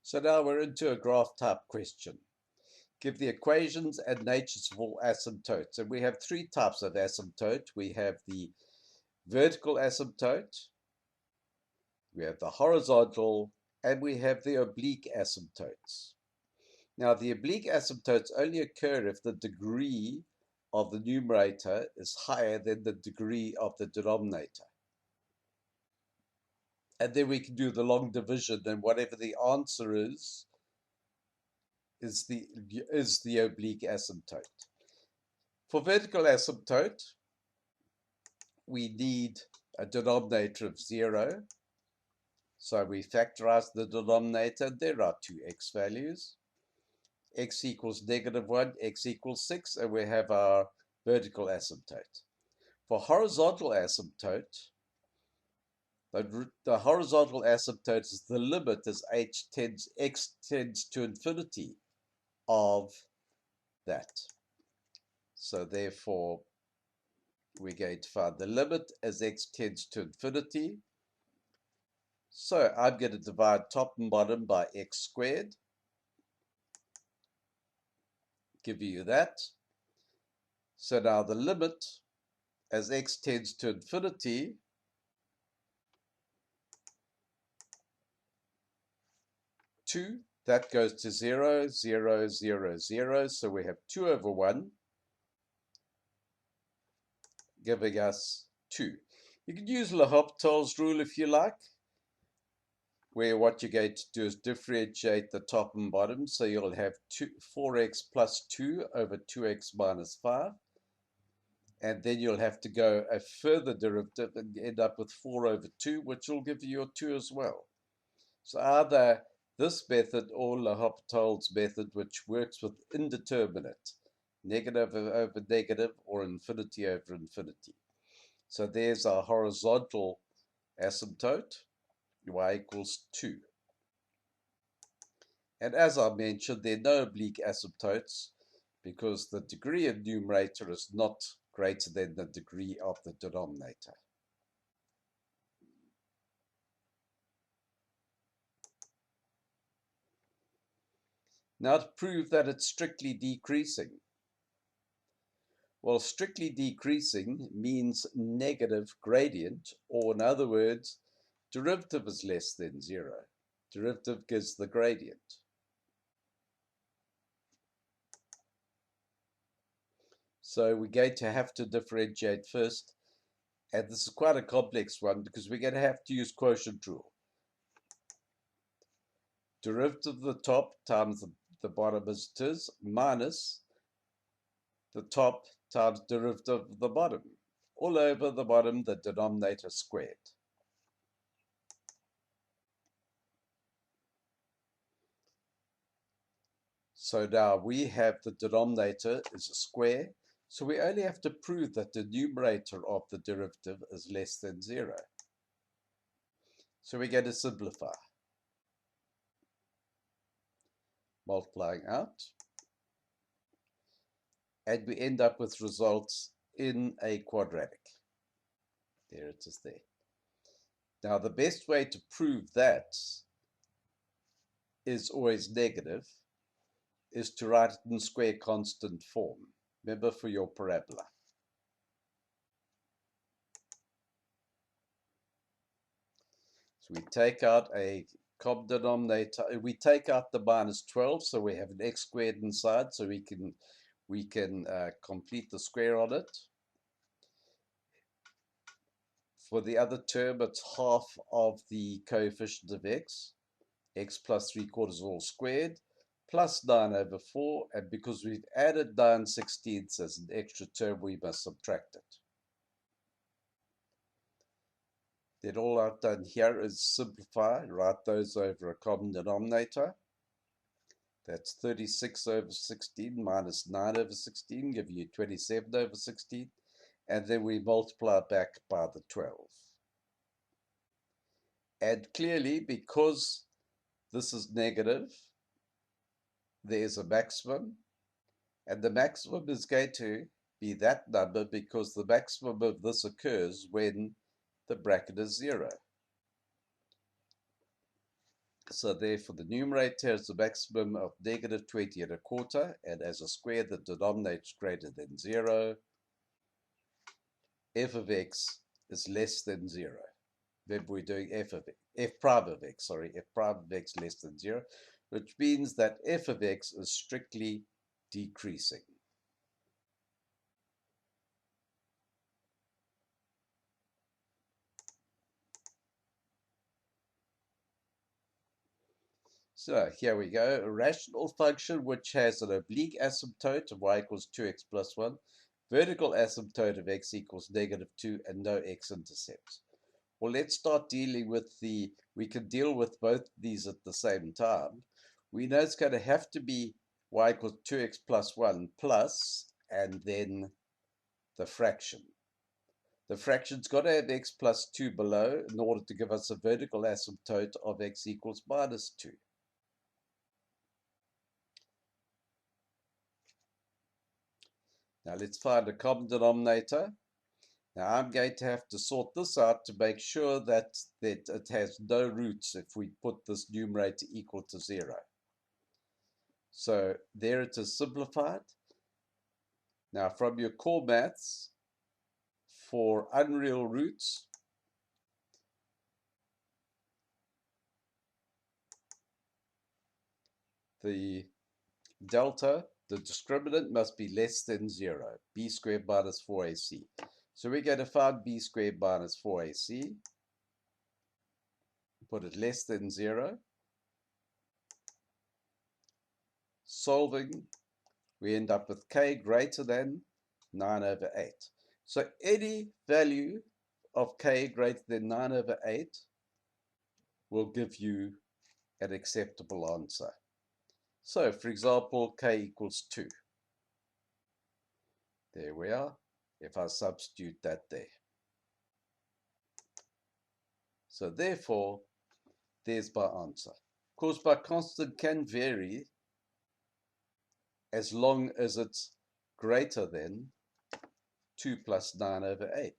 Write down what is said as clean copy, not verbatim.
So now we're into a graph type question. Give the equations and natures of all asymptotes. And we have three types of asymptote. We have the vertical asymptote, we have the horizontal, and we have the oblique asymptotes. Now, the oblique asymptotes only occur if the degree of the numerator is higher than the degree of the denominator. And then we can do the long division, and whatever the answer is the oblique asymptote. For vertical asymptote, we need a denominator of 0. So we factorize the denominator. There are two x values. X equals -1, x equals 6, and we have our vertical asymptote. For horizontal asymptote, the horizontal asymptote is the limit as x tends to infinity of that. So therefore, we're going to find the limit as x tends to infinity. So I'm going to divide top and bottom by x squared. Give you that. So now the limit as x tends to infinity two, that goes to 0, 0, 0, 0. So we have 2 over 1, giving us 2. You can use L'Hopital's rule if you like, where what you're going to do is differentiate the top and bottom. So you'll have 4x plus 2 over 2x minus 5. And then you'll have to go a further derivative and end up with 4 over 2, which will give you your 2 as well. So either this method or L'Hopital's method, which works with indeterminate, negative over negative or infinity over infinity. So there's our horizontal asymptote, y equals 2. And as I mentioned, there are no oblique asymptotes because the degree of numerator is not greater than the degree of the denominator. Now to prove that it's strictly decreasing. Well, strictly decreasing means negative gradient, or in other words, derivative is less than 0. Derivative gives the gradient. So we're going to have to differentiate first, and this is quite a complex one because we're going to have to use quotient rule. Derivative of the top times the bottom as it is, minus the top times derivative of the bottom. All over the bottom, the denominator squared. So now we have the denominator is a square, so we only have to prove that the numerator of the derivative is less than 0. So we're going to simplify. Multiplying out. And we end up with results in a quadratic. There it is there. Now the best way to prove that is always negative, is to write it in square constant form. Remember, for your parabola. So we take out a common denominator. We take out the minus 12, so we have an x squared inside, so we can complete the square on it. For the other term, it's half of the coefficient of x plus 3/4 all squared, plus 9 over 4, and because we've added 9/16 as an extra term, we must subtract it. Then all I've done here is simplify, write those over a common denominator. That's 36 over 16 minus 9 over 16, giving you 27 over 16. And then we multiply back by the 12. And clearly, because this is negative, there's a maximum. And the maximum is going to be that number because the maximum of this occurs when the bracket is 0. So therefore the numerator has the maximum of negative 20 and a quarter, and as a square the denominator is greater than 0. F of x is less than 0. Remember we're doing f prime of x, sorry, f prime of x less than 0, which means that f of x is strictly decreasing. So here we go. A rational function which has an oblique asymptote of y equals 2x plus 1, vertical asymptote of x equals negative 2, and no x-intercept. Well, let's start dealing with we can deal with both these at the same time. We know it's going to have to be y equals 2x plus 1 plus, and then the fraction. The fraction's got to have x plus 2 below in order to give us a vertical asymptote of x equals minus 2. Now let's find a common denominator. Now I'm going to have to sort this out to make sure that it has no roots if we put this numerator equal to 0. So there it is simplified. Now from your core maths, for unreal roots, the delta, the discriminant must be less than 0, b squared minus 4ac. So we're going to find b squared minus 4ac, put it less than 0. Solving, we end up with k greater than 9 over 8. So any value of k greater than 9 over 8 will give you an acceptable answer. So, for example, k equals 2. There we are, if I substitute that there. So therefore, there's my answer. Of course, my constant can vary as long as it's greater than 2 plus 9 over 8.